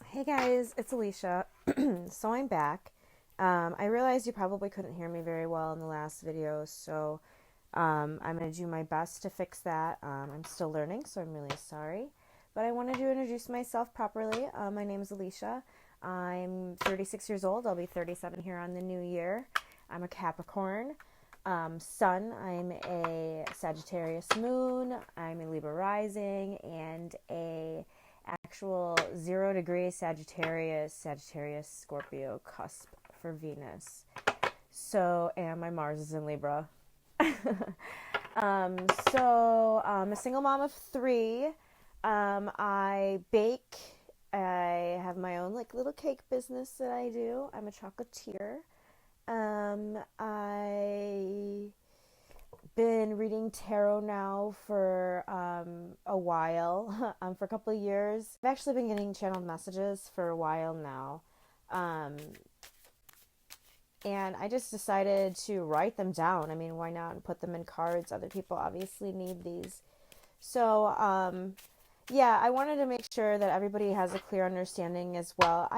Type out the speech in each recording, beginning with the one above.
Hey guys, it's Alicia. So I'm back. I realized you probably couldn't hear me very well in the last video, so I'm going to do my best to fix that. I'm still learning, so I'm really sorry. But I wanted to introduce myself properly. My name is Alicia. I'm 36 years old. I'll be 37 here on the new year. I'm a Capricorn. Sun, I'm a Sagittarius moon. I'm a Libra rising and a actual 0 degree Sagittarius Scorpio cusp for Venus. So, and my Mars is in Libra. um, I'm a single mom of three. I bake. I have my own like little cake business that I do. I'm a chocolatier. I been reading tarot now for a while, for a couple of years. I've actually been getting channeled messages for a while now. Um, and I just decided to write them down. I mean, why not? And put them in cards. Other people obviously need these. So, yeah, I wanted to make sure that everybody has a clear understanding as well.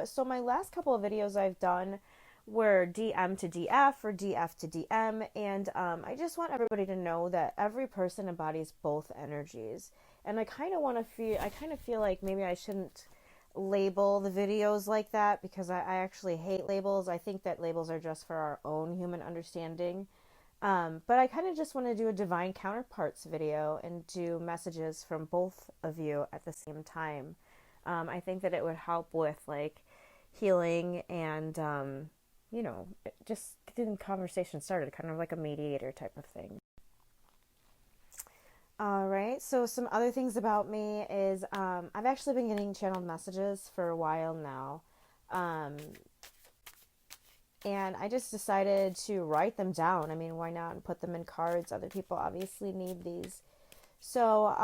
So my last couple of videos I've done were DM to DF or DF to DM, and I just want everybody to know that every person embodies both energies. And I kind of feel like maybe I shouldn't label the videos like that because I actually hate labels. I think that labels are just for our own human understanding. But I kind of just want to do a divine counterparts video and do messages from both of you at the same time. I think that it would help with like healing and, just getting conversation started, kind of like a mediator type of thing. All right. So some other things about me is I've actually been getting channeled messages for a while now. Um, and I just decided to write them down. I mean, why not? And put them in cards. Other people obviously need these. So,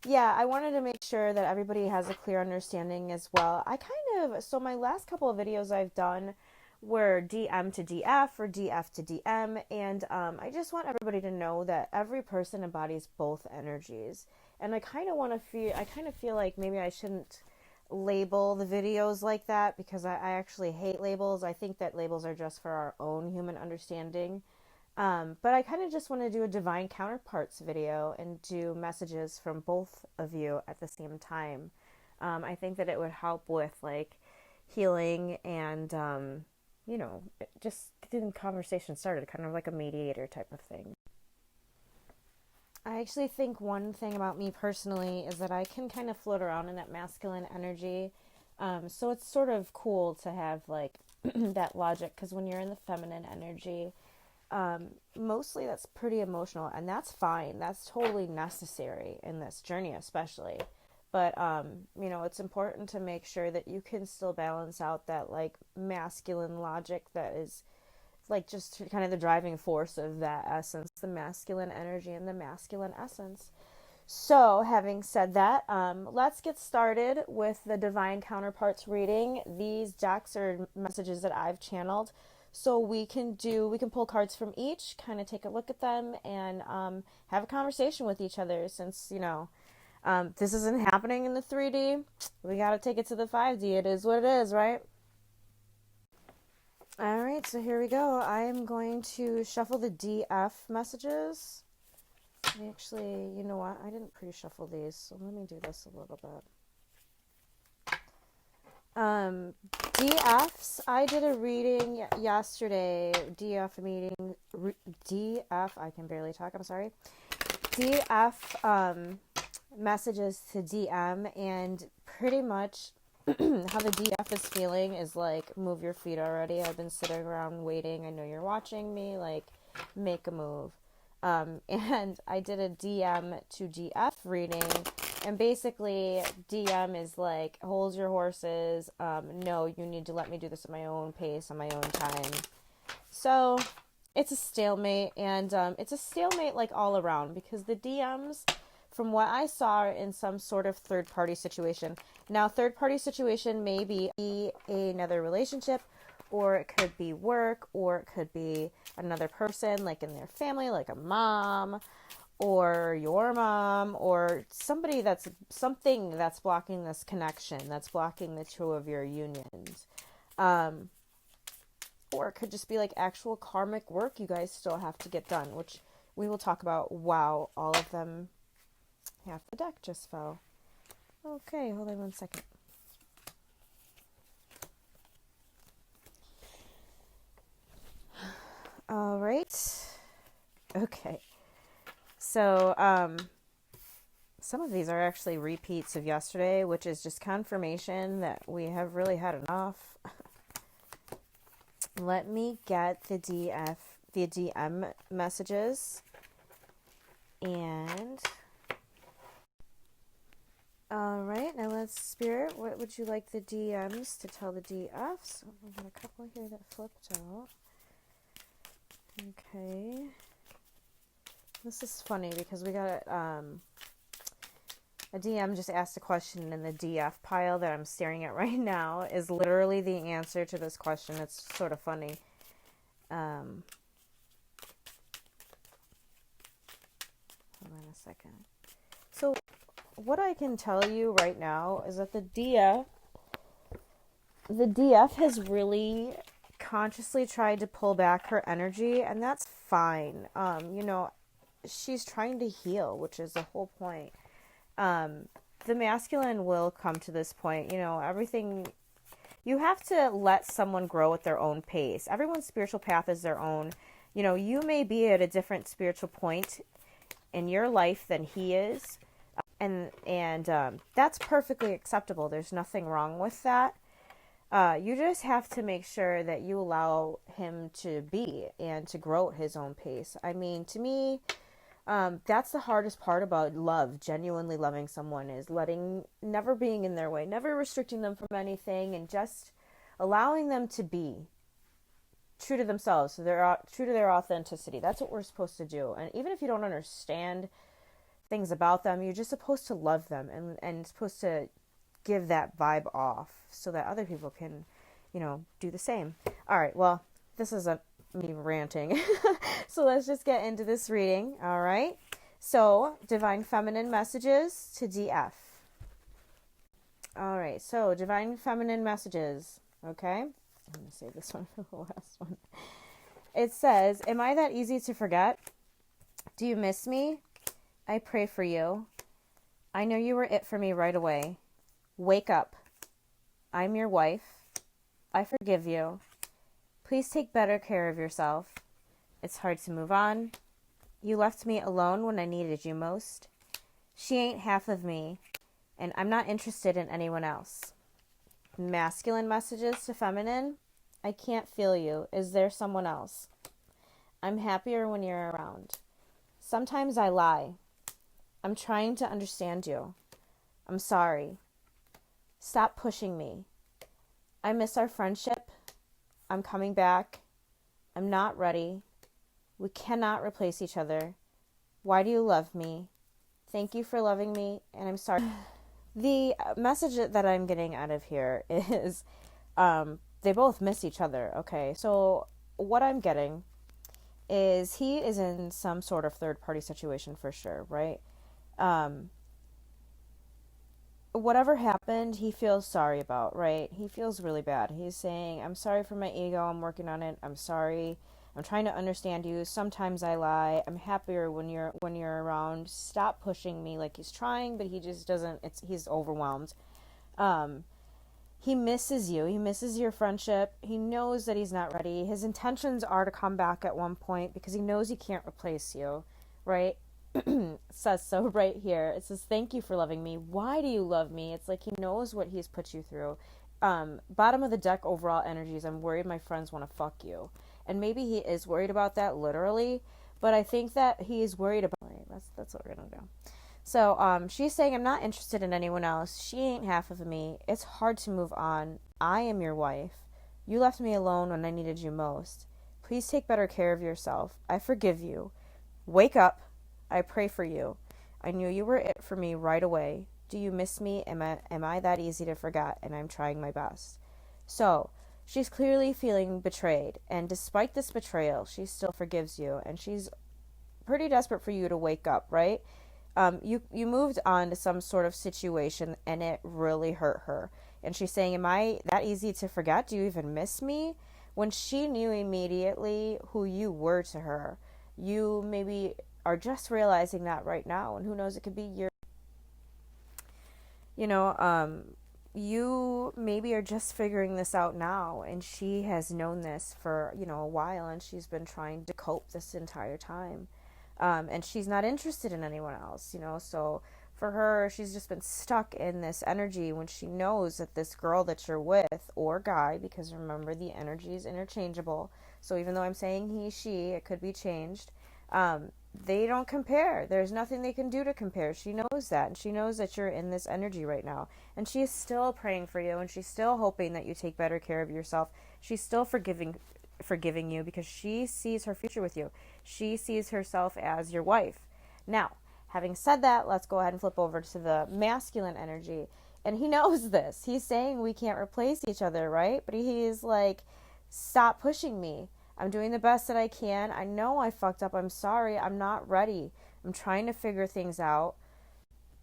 yeah, I wanted to make sure that everybody has a clear understanding as well. So my last couple of videos I've done were DM to DF or DF to DM, and I just want everybody to know that every person embodies both energies. And I kind of feel like maybe I shouldn't label the videos like that because I actually hate labels. I think that labels are just for our own human understanding. But I kind of just want to do a divine counterparts video and do messages from both of you at the same time. I think that it would help with like healing and, just getting conversation started, kind of like a mediator type of thing. I actually think one thing about me personally is that I can kind of float around in that masculine energy. So it's sort of cool to have like that logic because when you're in the feminine energy, mostly that's pretty emotional, and that's fine. That's totally necessary in this journey, especially. But it's important to make sure that you can still balance out that like masculine logic that is like just kind of the driving force of that essence, the masculine energy and the masculine essence. So, having said that, let's get started with the Divine Counterparts reading. These decks are messages that I've channeled. So we can pull cards from each, kind of take a look at them, and have a conversation with each other. Since this isn't happening in the 3D, we got to take it to the 5D. It is what it is, right? All right, so here we go. I am going to shuffle the DF messages. Actually, you know what? I didn't pre-shuffle these, so let me do this a little bit. DFs. I did a reading yesterday. DF meeting. DF. I can barely talk. I'm sorry. DF messages to DM, and pretty much how the DF is feeling is like, move your feet already. I've been sitting around waiting. I know you're watching me. Like, make a move. And I did a DM to DF reading, and basically DM is like, hold your horses. No, you need to let me do this at my own pace, on my own time. So it's a stalemate, and it's a stalemate like all around because the DMs, from what I saw, are in some sort of third party situation. Now, third party situation may be another relationship, or it could be work, or it could be another person, like in their family, like a mom, or your mom or something that's blocking this connection, that's blocking the two of your unions. Um, or it could just be like actual karmic work you guys still have to get done, which we will talk about. Wow, all of them, half the deck just fell. Okay, hold on one second. All right. Okay. So, some of these are actually repeats of yesterday, which is just confirmation that we have really had enough. Let me get the DM messages. And all right, now let's Spirit, what would you like the DMs to tell the DFs? We got a couple here that flipped out. Okay. This is funny because we got a DM just asked a question, and the DF pile that I'm staring at right now is literally the answer to this question. It's sort of funny. Hold on a second. So what I can tell you right now is that the DF has really consciously tried to pull back her energy, and that's fine. She's trying to heal, which is the whole point. The masculine will come to this point. Everything, you have to let someone grow at their own pace. Everyone's spiritual path is their own. You may be at a different spiritual point in your life than he is. And that's perfectly acceptable. There's nothing wrong with that. You just have to make sure that you allow him to be and to grow at his own pace. I mean, to me, that's the hardest part about love, genuinely loving someone, is never being in their way, never restricting them from anything, and just allowing them to be true to themselves, so they're true to their authenticity. That's what we're supposed to do. And even if you don't understand things about them, you're just supposed to love them and supposed to give that vibe off so that other people can, do the same. All right, well, this isn't me ranting. So let's just get into this reading. All right. So, Divine Feminine messages to DF. All right. So, Divine Feminine messages. Okay. I'm going to save this one for the last one. It says, am I that easy to forget? Do you miss me? I pray for you. I know you were it for me right away. Wake up. I'm your wife. I forgive you. Please take better care of yourself. It's hard to move on. You left me alone when I needed you most. She ain't half of me, and I'm not interested in anyone else. Masculine messages to feminine. I can't feel you. Is there someone else? I'm happier when you're around. Sometimes I lie. I'm trying to understand you. I'm sorry. Stop pushing me. I miss our friendship. I'm coming back. I'm not ready. We cannot replace each other. Why do you love me? Thank you for loving me, and I'm sorry. The message that I'm getting out of here is they both miss each other, okay? So what I'm getting is he is in some sort of third-party situation for sure, right? Whatever happened, he feels sorry about, right? He feels really bad. He's saying, I'm sorry for my ego. I'm working on it. I'm sorry. I'm trying to understand you. Sometimes I lie. I'm happier when you're around. Stop pushing me. Like, he's trying, but he just doesn't. He's overwhelmed. He misses you. He misses your friendship. He knows that he's not ready. His intentions are to come back at one point because he knows he can't replace you, right? It says so right here. It says, thank you for loving me. Why do you love me? It's like he knows what he's put you through. Bottom of the deck overall energies, I'm worried my friends want to fuck you. And maybe he is worried about that literally, but I think that he is worried about that's what we're gonna do. So she's saying, I'm not interested in anyone else. She ain't half of me. It's hard to move on. I am your wife. You left me alone when I needed you most. Please take better care of yourself. I forgive you. Wake up. I pray for you. I knew you were it for me right away. Do you miss me? Am I that easy to forget? And I'm trying my best. So, she's clearly feeling betrayed. And despite this betrayal, she still forgives you. And she's pretty desperate for you to wake up, right? You moved on to some sort of situation and it really hurt her. And she's saying, am I that easy to forget? Do you even miss me? When she knew immediately who you were to her, you maybe are just realizing that right now. And who knows, it could be your, you know, you maybe are just figuring this out now. And she has known this for, a while, and she's been trying to cope this entire time. And she's not interested in anyone else, so for her, she's just been stuck in this energy when she knows that this girl that you're with, or guy, because remember, the energy is interchangeable, so even though I'm saying he, she, it could be changed. They don't compare. There's nothing they can do to compare. She knows that, and she knows that you're in this energy right now, and she is still praying for you, and she's still hoping that you take better care of yourself. She's still forgiving you because she sees her future with you. She sees herself as your wife. Now, having said that, let's go ahead and flip over to the masculine energy. And he knows this. He's saying we can't replace each other, right? But he's like, stop pushing me. I'm doing the best that I can. I know I fucked up. I'm sorry. I'm not ready. I'm trying to figure things out.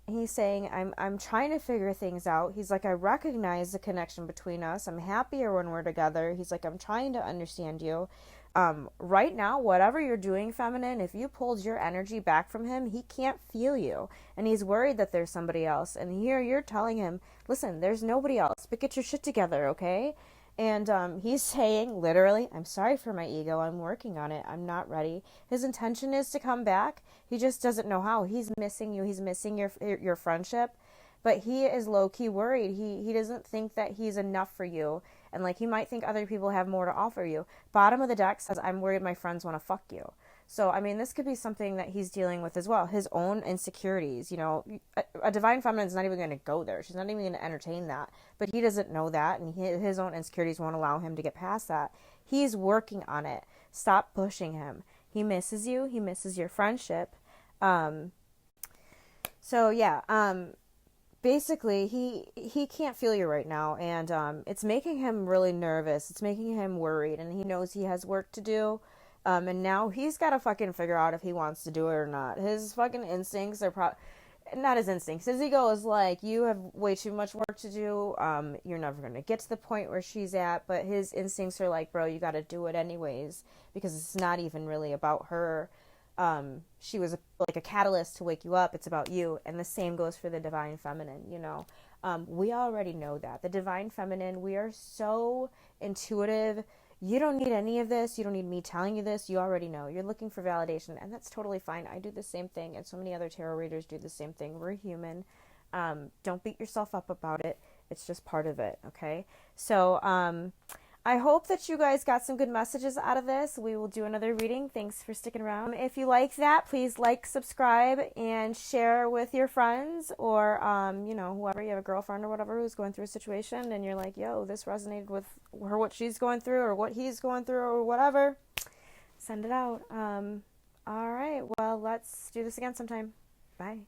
He's saying, I'm trying to figure things out. He's like, I recognize the connection between us. I'm happier when we're together. He's like, I'm trying to understand you. Right now, whatever you're doing, feminine, if you pulled your energy back from him, he can't feel you. And he's worried that there's somebody else. And here you're telling him, listen, there's nobody else, but get your shit together, okay? And he's saying, literally, I'm sorry for my ego. I'm working on it. I'm not ready. His intention is to come back. He just doesn't know how. He's missing you. He's missing your friendship. But he is low-key worried. He doesn't think that he's enough for you. And, like, he might think other people have more to offer you. Bottom of the deck says, I'm worried my friends want to fuck you. So, I mean, this could be something that he's dealing with as well. His own insecurities, A divine feminine is not even going to go there. She's not even going to entertain that. But he doesn't know that, and his own insecurities won't allow him to get past that. He's working on it. Stop pushing him. He misses you. He misses your friendship. Basically, he can't feel you right now, and it's making him really nervous. It's making him worried, and he knows he has work to do. And now he's got to fucking figure out if he wants to do it or not. His fucking instincts are not his instincts. His ego is like, you have way too much work to do. You're never going to get to the point where she's at. But his instincts are like, bro, you got to do it anyways, because it's not even really about her. She was like a catalyst to wake you up. It's about you. And the same goes for the divine feminine, we already know that. The divine feminine, we are so intuitive. You don't need any of this. You don't need me telling you this. You already know. You're looking for validation, and that's totally fine. I do the same thing, and so many other tarot readers do the same thing. We're human. Don't beat yourself up about it. It's just part of it, okay? So I hope that you guys got some good messages out of this. We will do another reading. Thanks for sticking around. If you like that, please like, subscribe, and share with your friends or, whoever, you have a girlfriend or whatever who's going through a situation and you're like, yo, this resonated with her, what she's going through or what he's going through or whatever. Send it out. All right. Well, let's do this again sometime. Bye.